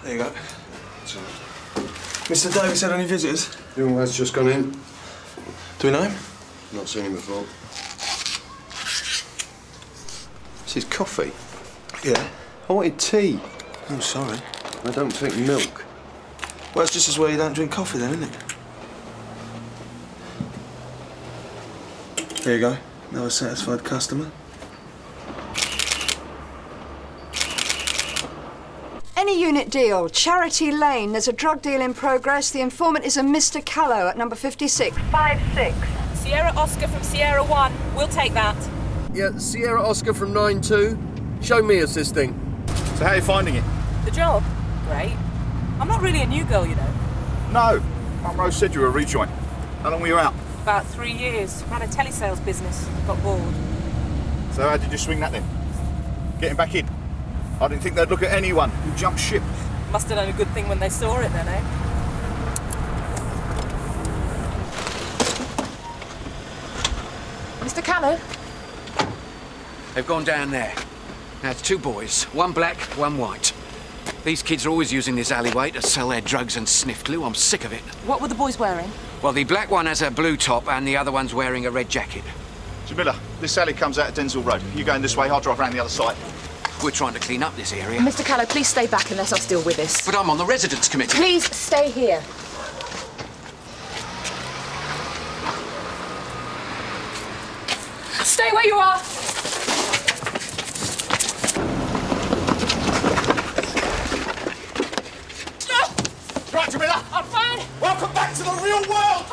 There you go. Sorry. Mr. Davis had any visitors? Young lad's just gone in. Do we know him? Not seen him before. This is coffee. Yeah. I wanted tea. Oh, sorry. I don't drink milk. Well, it's just as well you don't drink coffee then, isn't it? Here you go. Another satisfied customer. Any unit deal. Charity Lane. There's a drug deal in progress. The informant is a Mr. Callow at number 56. 56. Sierra Oscar from Sierra 1. We'll take that. Yeah, Sierra Oscar from 9-2. Show me us this thing. So how are you finding it? The job? Great. I'm not really a new girl, you know. No. Aunt Rose said you were a rejoin. How long were you out? About 3 years. Ran a telesales business. Got bored. So how did you swing that then? Getting back in? I didn't think they'd look at anyone who jumped ship. Must have done a good thing when they saw it then, eh? Mr. Callow? They've gone down there. Now, it's 2 boys, 1 black, 1 white. These kids are always using this alleyway to sell their drugs and sniff glue. I'm sick of it. What were the boys wearing? Well, the black one has a blue top and the other one's wearing a red jacket. Jamila, this alley comes out of Denzil Road. You going this way, I'll drive around the other side. We're trying to clean up this area. Mr. Callow, please stay back and let us deal with this. But I'm on the residents committee. Please stay here. Stay where you are. Right, Jamila! I'm fine. Welcome back to the real world!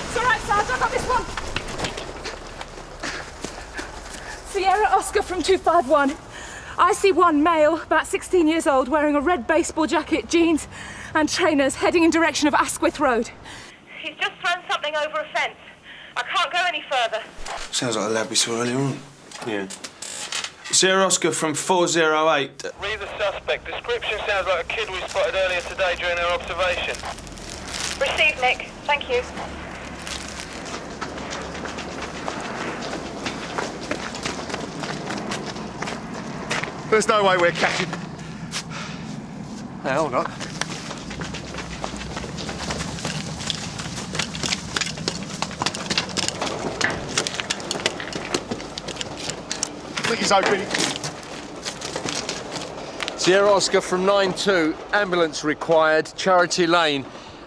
It's all right, Sarge, I got this one. Sierra Oscar from 251. IC1 male, about 16 years old, wearing a red baseball jacket, jeans and trainers, heading in direction of Asquith Road. He's just thrown something over a fence. I can't go any further. Sounds like the lad we saw earlier on. Yeah. Sierra Oscar from 408. Read the suspect. Description sounds like a kid we spotted earlier today during our observation. Received, Nick. Thank you. There's no way we're catching... Now, hold on. Please open it. Sierra Oscar from 9-2. Ambulance required. Charity Lane.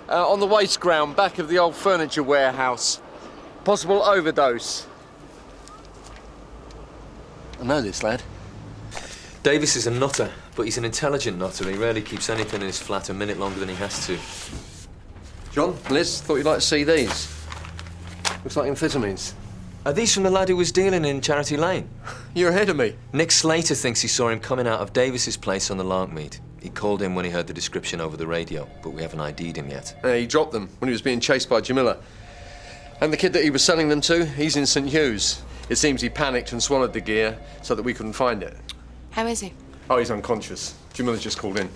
On the waste ground, back of the old furniture warehouse. Possible overdose. I know this lad. Davis is a nutter, but he's an intelligent nutter. He rarely keeps anything in his flat a minute longer than he has to. John, Liz, thought you'd like to see these. Looks like amphetamines. Are these from the lad who was dealing in Charity Lane? You're ahead of me. Nick Slater thinks he saw him coming out of Davis's place on the Larkmead. He called in when he heard the description over the radio, but we haven't ID'd him yet. He dropped them when he was being chased by Jamila. And the kid that he was selling them to, he's in St Hugh's. It seems he panicked and swallowed the gear so that we couldn't find it. How is he? Oh, he's unconscious. Jamila's just called in.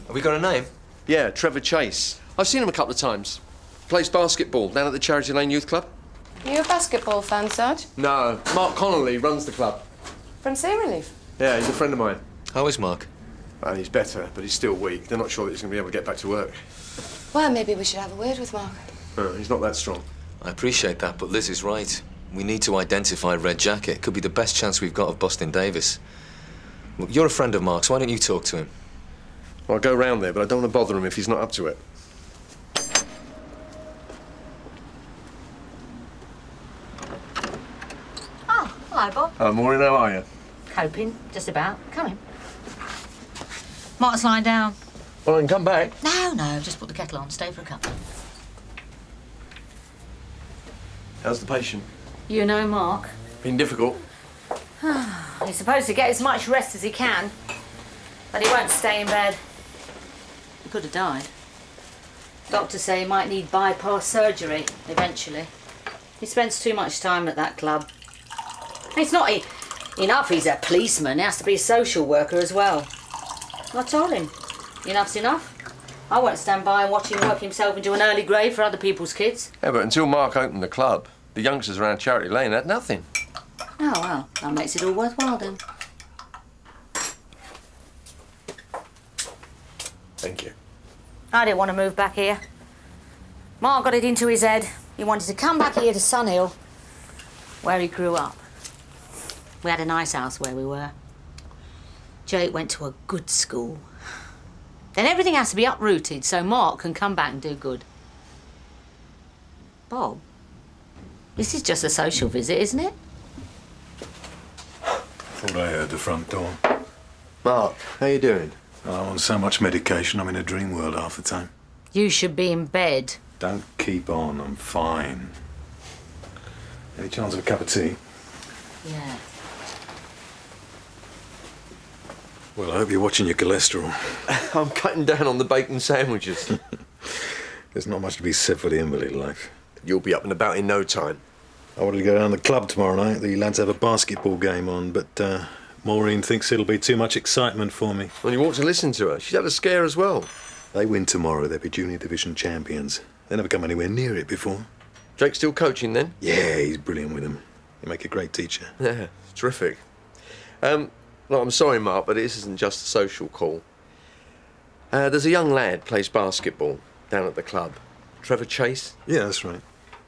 Have we got a name? Yeah, Trevor Chase. I've seen him a couple of times. Plays basketball down at the Charity Lane Youth Club. You a basketball fan, Sarge? No, Mark Connolly runs the club. From Sea Relief? Yeah, he's a friend of mine. How is Mark? Well, he's better, but he's still weak. They're not sure that he's going to be able to get back to work. Well, maybe we should have a word with Mark. No, he's not that strong. I appreciate that, but Liz is right. We need to identify Red Jacket. Could be the best chance we've got of busting Davis. Look, you're a friend of Mark's. Why don't you talk to him? Well, I'll go round there, but I don't want to bother him if he's not up to it. Oh, hello, Bob. Oh, Maureen, how are you? Coping, just about. Come in. Mark's lying down. Well, I can come back. No, just put the kettle on. Stay for a cup. How's the patient? You know Mark. Been difficult. He's supposed to get as much rest as he can, but he won't stay in bed. He could have died. Doctors say he might need bypass surgery eventually. He spends too much time at that club. It's not enough he's a policeman, he has to be a social worker as well. I told him, enough's enough. I won't stand by and watch him work himself into an early grave for other people's kids. Yeah, but until Mark opened the club, the youngsters around Charity Lane had nothing. Oh, well, that makes it all worthwhile then. Thank you. I didn't want to move back here. Mark got it into his head. He wanted to come back here to Sunhill, where he grew up. We had a nice house where we were. Jake went to a good school. Then everything has to be uprooted so Mark can come back and do good. Bob, this is just a social visit, isn't it? Thought I heard the front door. Mark, how you doing? I'm on so much medication, I'm in a dream world half the time. You should be in bed. Don't keep on, I'm fine. Any chance of a cup of tea? Yeah. Well, I hope you're watching your cholesterol. I'm cutting down on the bacon sandwiches. There's not much to be said for the invalid life. You'll be up and about in no time. I wanted to go down to the club tomorrow night. The lads have a basketball game on, but Maureen thinks it'll be too much excitement for me. Well, you ought to listen to her. She's had a scare as well. They win tomorrow, they'll be junior division champions. They never come anywhere near it before. Jake's still coaching then? Yeah, he's brilliant with them. He'll make a great teacher. Yeah, terrific. Look, I'm sorry, Mark, but this isn't just a social call. There's a young lad plays basketball down at the club. Trevor Chase? Yeah, that's right.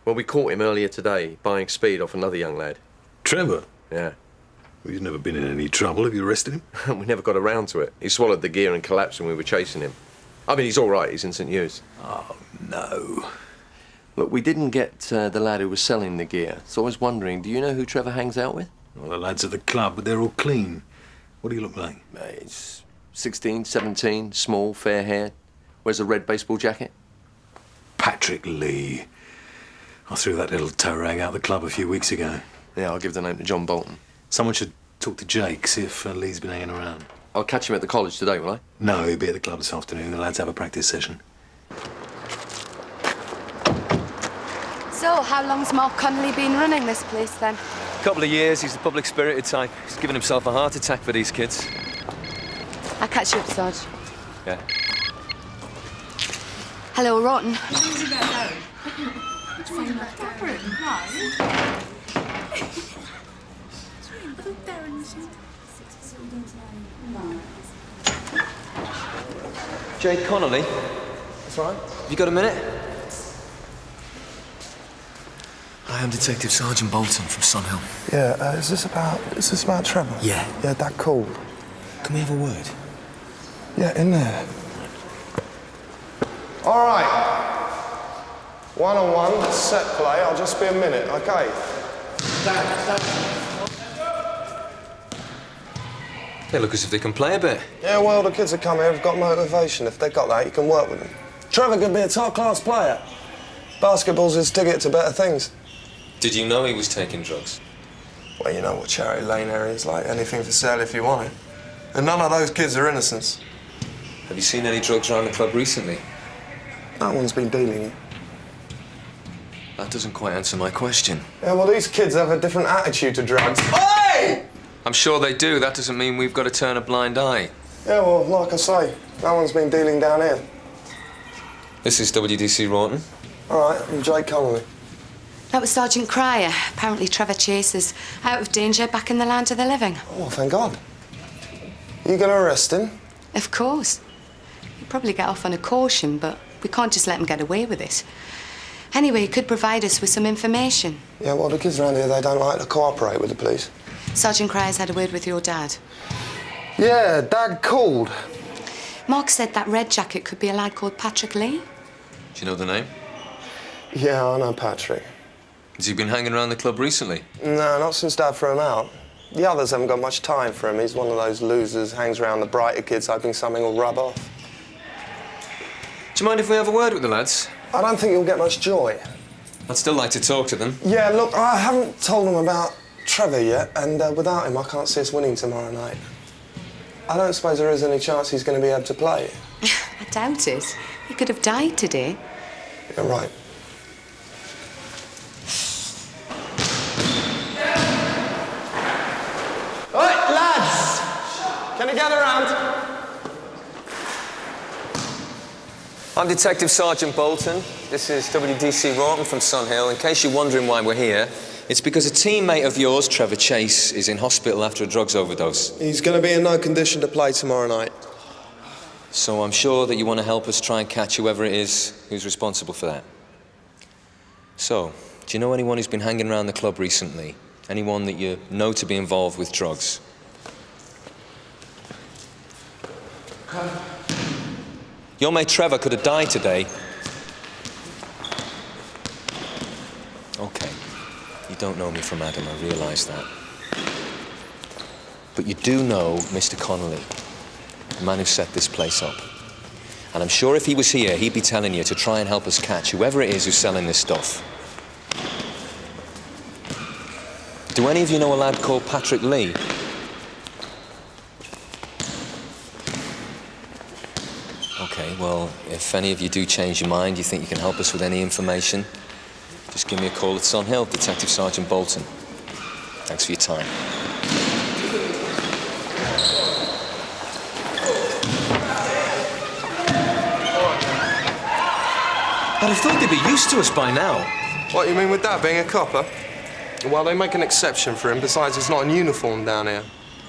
Well, we caught him earlier today, buying speed off another young lad. Trevor? Yeah. Well, he's never been in any trouble. Have you arrested him? We never got around to it. He swallowed the gear and collapsed when we were chasing him. I mean, he's all right. He's in St. Hugh's. Oh, no. Look, we didn't get the lad who was selling the gear, so I was wondering, do you know who Trevor hangs out with? Well, the lads at the club, but they're all clean. What do you look like? He's 16, 17, small, fair hair. Wears a red baseball jacket. Patrick Lee. I threw that little toe rag out the club a few weeks ago. Yeah, I'll give the name to John Boulton. Someone should talk to Jake, see if Lee's been hanging around. I'll catch him at the college today, will I? No, he'll be at the club this afternoon. The lads have a practice session. So, how long's Mark Connolly been running this place, then? Couple of years. He's the public-spirited type. He's given himself a heart attack for these kids. I'll catch you up, Sarge. Yeah. Hello, Rotten. Jake Connolly. That's right. Have you got a minute? I am Detective Sergeant Boulton from Sunhill. Yeah, is this about Trevor? Yeah. Yeah, that cool. Can we have a word? Yeah, in there. All right. One-on-one, set play. I'll just be a minute, okay? They look as if they can play a bit. Yeah, well, the kids that come here have got motivation. If they've got that, you can work with them. Trevor could be a top-class player. Basketball's his ticket to better things. Did you know he was taking drugs? Well, you know what Charity Lane area is like. Anything for sale if you want it. And none of those kids are innocents. Have you seen any drugs around the club recently? No one's been dealing it. That doesn't quite answer my question. Yeah, well, these kids have a different attitude to drugs. Hey! I'm sure they do. That doesn't mean we've got to turn a blind eye. Yeah, well, like I say, no one's been dealing down here. This is WDC Rawton. All right, I'm Jake Conway. That was Sergeant Cryer. Apparently Trevor Chase is out of danger, back in the land of the living. Oh, thank God. You gonna arrest him? Of course. He'll probably get off on a caution, but we can't just let him get away with it. Anyway, he could provide us with some information. Yeah, well, the kids around here, they don't like to cooperate with the police. Sergeant Cryer's had a word with your dad. Yeah, Dad called. Mark said that red jacket could be a lad called Patrick Lee. Do you know the name? Yeah, I know Patrick. Has he been hanging around the club recently? No, not since Dad threw him out. The others haven't got much time for him. He's one of those losers, hangs around the brighter kids hoping something will rub off. Do you mind if we have a word with the lads? I don't think you'll get much joy. I'd still like to talk to them. Yeah, look, I haven't told them about Trevor yet, and without him, I can't see us winning tomorrow night. I don't suppose there is any chance he's going to be able to play. I doubt it. He could have died today. You're right. Right, lads! Can you gather round? I'm Detective Sergeant Boulton. This is WDC Rawton from Sunhill. In case you're wondering why we're here, It's because a teammate of yours, Trevor Chase, is in hospital after a drugs overdose. He's going to be in no condition to play tomorrow night. So I'm sure that you want to help us try and catch whoever it is who's responsible for that. So, do you know anyone who's been hanging around the club recently? Anyone that you know to be involved with drugs? Your mate Trevor could have died today. OK. You don't know me from Adam, I realise that. But you do know Mr. Connolly, the man who set this place up. And I'm sure if he was here, he'd be telling you to try and help us catch whoever it is who's selling this stuff. Do any of you know a lad called Patrick Lee? OK, well, if any of you do change your mind, you think you can help us with any information, just give me a call at Son Hill, Detective Sergeant Boulton. Thanks for your time. I'd have thought they'd be used to us by now. What, you mean with that, being a copper? Well, they make an exception for him. Besides, it's not in uniform down here.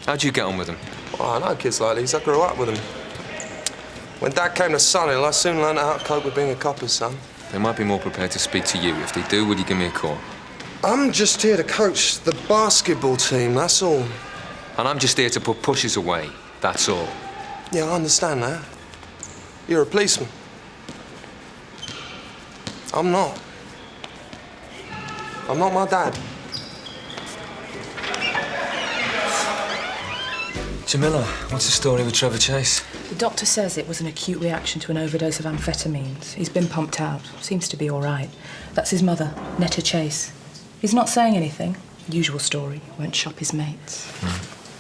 How'd you get on with him? Well, I know kids like these. I grew up with them. When Dad came to Son Hill, I soon learned how to cope with being a copper's son. They might be more prepared to speak to you. If they do, would you give me a call? I'm just here to coach the basketball team, that's all. And I'm just here to put pushes away, that's all. Yeah, I understand that. You're a policeman. I'm not. I'm not my dad. Jamila, what's the story with Trevor Chase? The doctor says it was an acute reaction to an overdose of amphetamines. He's been pumped out. Seems to be all right. That's his mother, Netta Chase. He's not saying anything. Usual story. Won't shop his mates.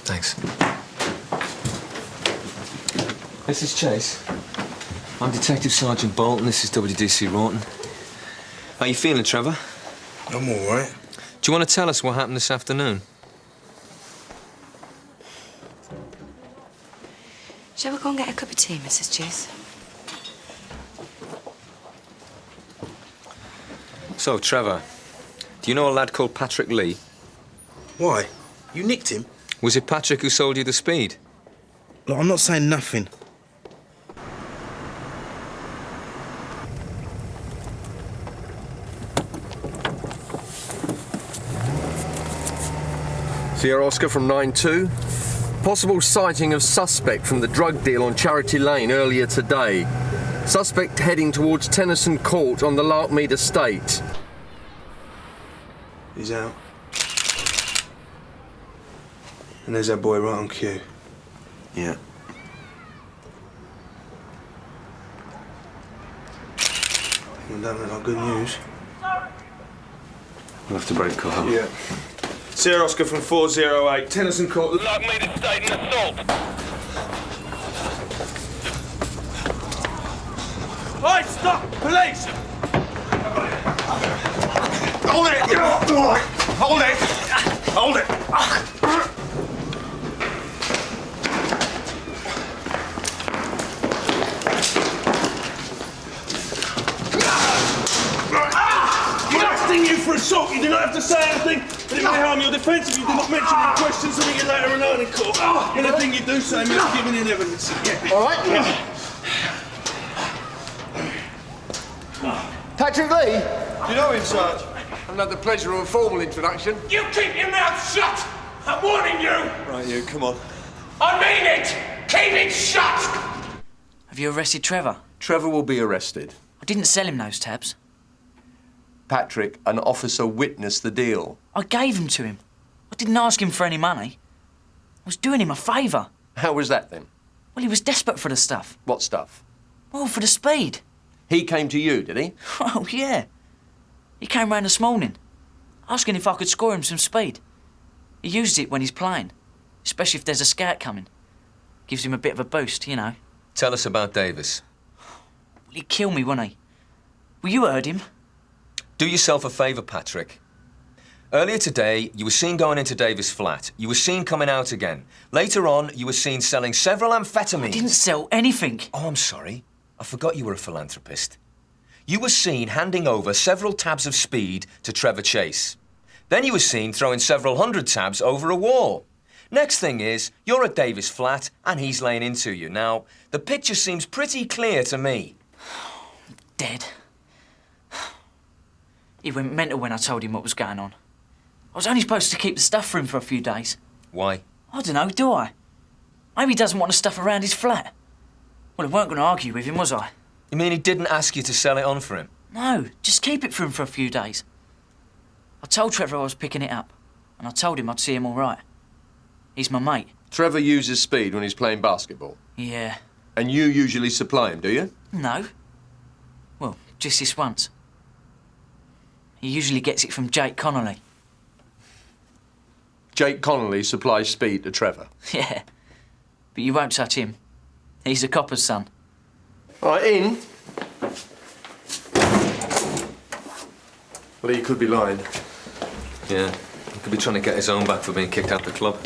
Thanks. This is Chase. I'm Detective Sergeant Boulton. This is WDC Rawton. How you feeling, Trevor? I'm all right. Do you want to tell us what happened this afternoon? Shall we go and get a cup of tea, Mrs. Chase? So, Trevor, do you know a lad called Patrick Lee? Why? You nicked him? Was it Patrick who sold you the speed? Look, I'm not saying nothing. Sierra Oscar from 9-2. Possible sighting of suspect from the drug deal on Charity Lane earlier today. Suspect heading towards Tennyson Court on the Larkmead estate. He's out. And there's that boy right on cue. Yeah. Well, that look like good news. We'll have to break cover. Yeah. Sierra Oscar from 408, Tennyson Court. Larkmead estate and assault. Hey, stop! Police! Hold it! Hold it! Hold it! I'm asking you for assault. You do not have to say anything, but it may harm your defence if you do not mention any questions that you later alone in court. Anything you do say must be given in evidence. Yeah. All right. Yeah. Patrick Lee? Do you know him, Sarge? I've had the pleasure of a formal introduction. You keep your mouth shut! I'm warning you! Right, you, come on. I mean it! Keep it shut! Have you arrested Trevor? Trevor will be arrested. I didn't sell him those tabs. Patrick, an officer witnessed the deal. I gave them to him. I didn't ask him for any money. I was doing him a favour. How was that then? Well, he was desperate for the stuff. What stuff? Well, for the speed. He came to you, did he? Oh, yeah. He came round this morning, asking if I could score him some speed. He used it when he's playing, especially if there's a scout coming. Gives him a bit of a boost, you know. Tell us about Davis. Well, he'd kill me, wouldn't he? Well, you heard him. Do yourself a favour, Patrick. Earlier today, you were seen going into Davis' flat. You were seen coming out again. Later on, you were seen selling several amphetamines. I didn't sell anything. Oh, I'm sorry. I forgot you were a philanthropist. You were seen handing over several tabs of speed to Trevor Chase. Then he was seen throwing several hundred tabs over a wall. Next thing is, you're at Davis' flat and he's laying into you. Now, the picture seems pretty clear to me. Dead. He went mental when I told him what was going on. I was only supposed to keep the stuff for him for a few days. Why? I don't know, do I? Maybe he doesn't want the stuff around his flat. Well, I weren't going to argue with him, was I? You mean he didn't ask you to sell it on for him? No, just keep it for him for a few days. I told Trevor I was picking it up, and I told him I'd see him all right. He's my mate. Trevor uses speed when he's playing basketball? Yeah. And you usually supply him, do you? No. Well, just this once. He usually gets it from Jake Connolly. Jake Connolly supplies speed to Trevor? Yeah. But you won't touch him. He's a copper's son. All right, in. Lee could be lying. Yeah, he could be trying to get his own back for being kicked out the club.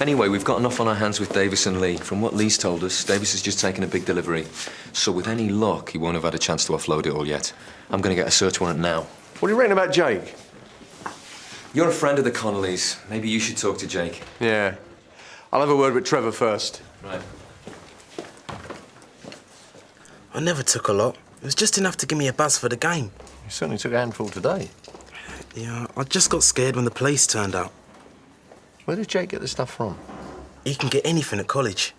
Anyway, we've got enough on our hands with Davis and Lee. From what Lee's told us, Davis has just taken a big delivery. So with any luck, he won't have had a chance to offload it all yet. I'm going to get a search warrant now. What are you reckon about Jake? You're a friend of the Connollys. Maybe you should talk to Jake. Yeah. I'll have a word with Trevor first. Right. I never took a lot. It was just enough to give me a buzz for the game. You certainly took a handful today. Yeah, I just got scared when the police turned up. Where did Jake get the stuff from? He can get anything at college.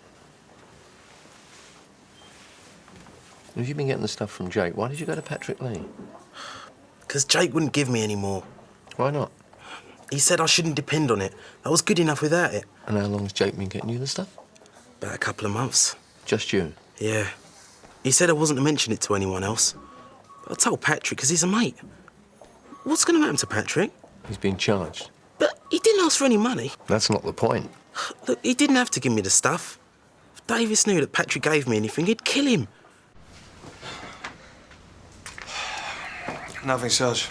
If you've been getting the stuff from Jake, why did you go to Patrick Lee? Because Jake wouldn't give me any more. Why not? He said I shouldn't depend on it. I was good enough without it. And how long has Jake been getting you the stuff? About a couple of months. Just you? Yeah. He said I wasn't to mention it to anyone else. But I told Patrick because he's a mate. What's going to happen to Patrick? He's been charged. But he didn't ask for any money. That's not the point. Look, he didn't have to give me the stuff. If Davis knew that Patrick gave me anything, he'd kill him. Nothing, Sarge.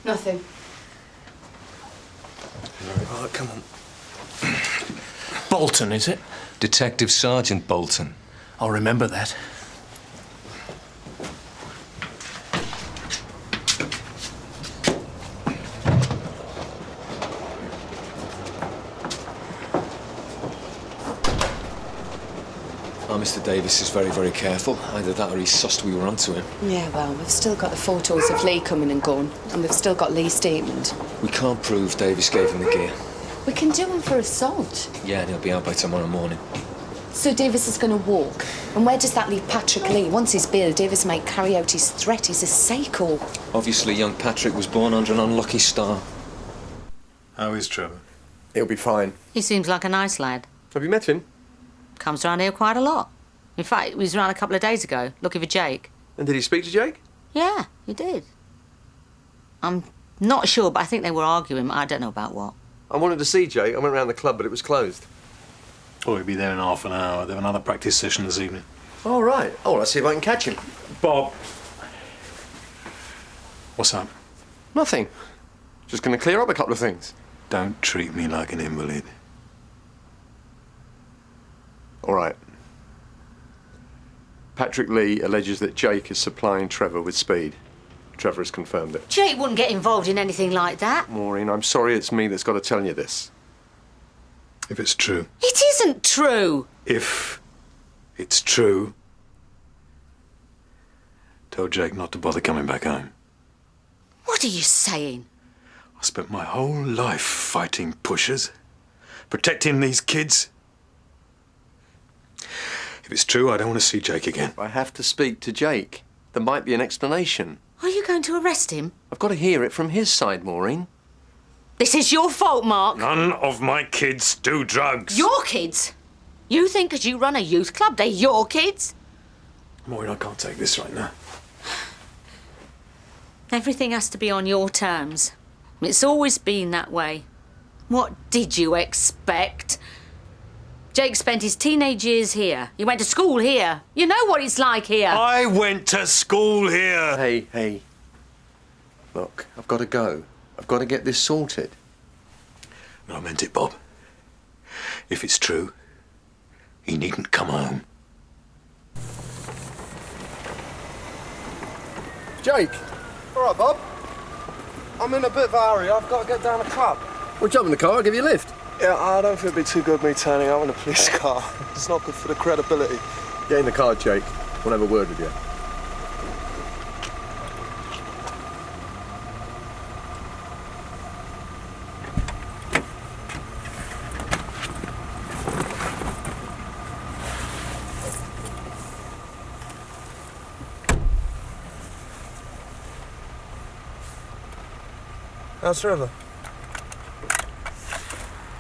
Nothing. All right, come on. Boulton, is it? Detective Sergeant Boulton. I'll remember that. Oh, Mr. Davis is very, very careful. Either that or he sussed we were onto him. Yeah, well, we've still got the photos of Lee coming and going, and we've still got Lee's statement. We can't prove Davis gave him the gear. We can do him for assault. Yeah, and he'll be out by tomorrow morning. So Davis is going to walk. And where does that leave Patrick Lee? Once he's bailed, Davis might carry out his threat. He's a psycho. Obviously, young Patrick was born under an unlucky star. How is Trevor? He'll be fine. He seems like a nice lad. Have you met him? Comes round here quite a lot. In fact, he was round a couple of days ago, looking for Jake. And did he speak to Jake? Yeah, he did. I'm not sure, but I think they were arguing. I don't know about what. I wanted to see Jake. I went round the club, but it was closed. Oh, he'll be there in half an hour. They have another practice session this evening. All right. Oh, let's see if I can catch him. Bob. What's up? Nothing. Just going to clear up a couple of things. Don't treat me like an invalid. All right. Patrick Lee alleges that Jake is supplying Trevor with speed. Trevor has confirmed it. Jake wouldn't get involved in anything like that. Maureen, I'm sorry it's me that's got to tell you this. If it's true. It isn't true. If it's true, tell Jake not to bother coming back home. What are you saying? I spent my whole life fighting pushers, protecting these kids. If it's true, I don't want to see Jake again. I have to speak to Jake. There might be an explanation. Are you going to arrest him? I've got to hear it from his side, Maureen. This is your fault, Mark. None of my kids do drugs. Your kids? You think because you run a youth club, they're your kids? Maureen, I can't take this right now. Everything has to be on your terms. It's always been that way. What did you expect? Jake spent his teenage years here. He went to school here. You know what it's like here. I went to school here. Hey. Look, I've got to go. I've got to get this sorted. No, I meant it, Bob. If it's true, he needn't come home. Jake. All right, Bob. I'm in a bit of a hurry. I've got to get down the club. Well, jump in the car, I'll give you a lift. Yeah, I don't think it'd be too good me turning up in a police car. It's not good for the credibility. Get in the car, Jake. We'll have a word with you. How's Trevor?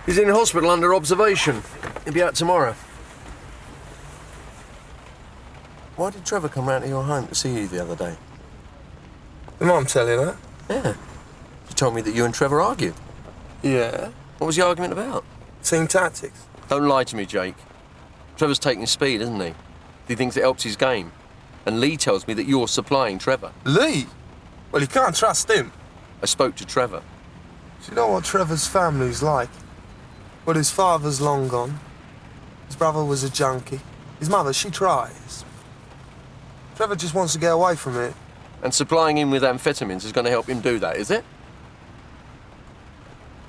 He's in hospital under observation. He'll be out tomorrow. Why did Trevor come round to your home to see you the other day? Did Mum tell you that? Yeah. She told me that you and Trevor argued. Yeah. What was the argument about? Team tactics. Don't lie to me, Jake. Trevor's taking speed, isn't he? He thinks it helps his game. And Lee tells me that you're supplying Trevor. Lee? Well, you can't trust him. I spoke to Trevor. Do you know what Trevor's family's like? Well, his father's long gone. His brother was a junkie. His mother, she tries. Trevor just wants to get away from it. And supplying him with amphetamines is going to help him do that, is it?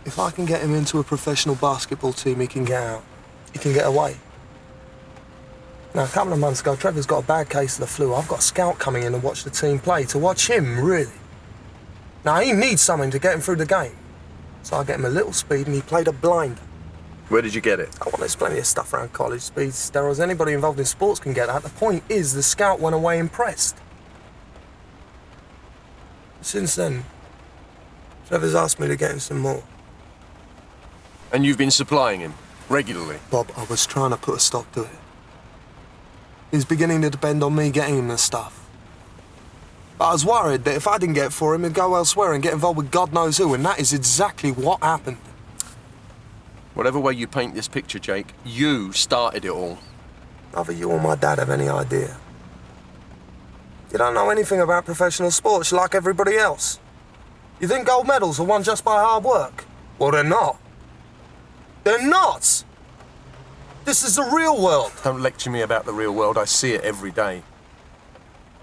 If I can get him into a professional basketball team, he can get out. He can get away. Now, a couple of months ago, Trevor's got a bad case of the flu. I've got a scout coming in to watch the team play, to watch him, really. Now, he needs something to get him through the game. So I get him a little speed, and he played a blinder. Where did you get it? Oh, well, there's plenty of stuff around college. Speed, steroids, anybody involved in sports can get that. The point is, the scout went away impressed. Since then, Trevor's asked me to get him some more. And you've been supplying him, regularly? Bob, I was trying to put a stop to it. He's beginning to depend on me getting him the stuff. But I was worried that if I didn't get it for him, he'd go elsewhere and get involved with God knows who, and that is exactly what happened. Whatever way you paint this picture, Jake, you started it all. Neither you or my dad have any idea. You don't know anything about professional sports. You're like everybody else. You think gold medals are won just by hard work? Well, they're not. They're not! This is the real world. Don't lecture me about the real world. I see it every day.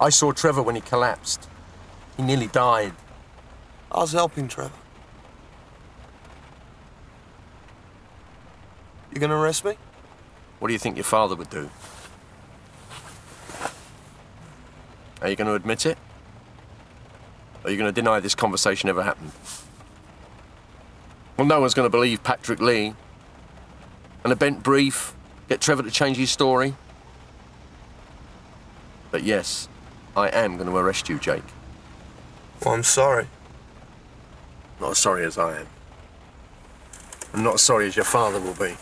I saw Trevor when he collapsed. He nearly died. I was helping Trevor. You gonna arrest me? What do you think your father would do? Are you going to admit it? Or are you going to deny this conversation ever happened? Well, no one's going to believe Patrick Lee. And a bent brief, get Trevor to change his story. But yes, I am going to arrest you, Jake. Well, I'm sorry. Not as sorry as I am. And not as sorry as your father will be.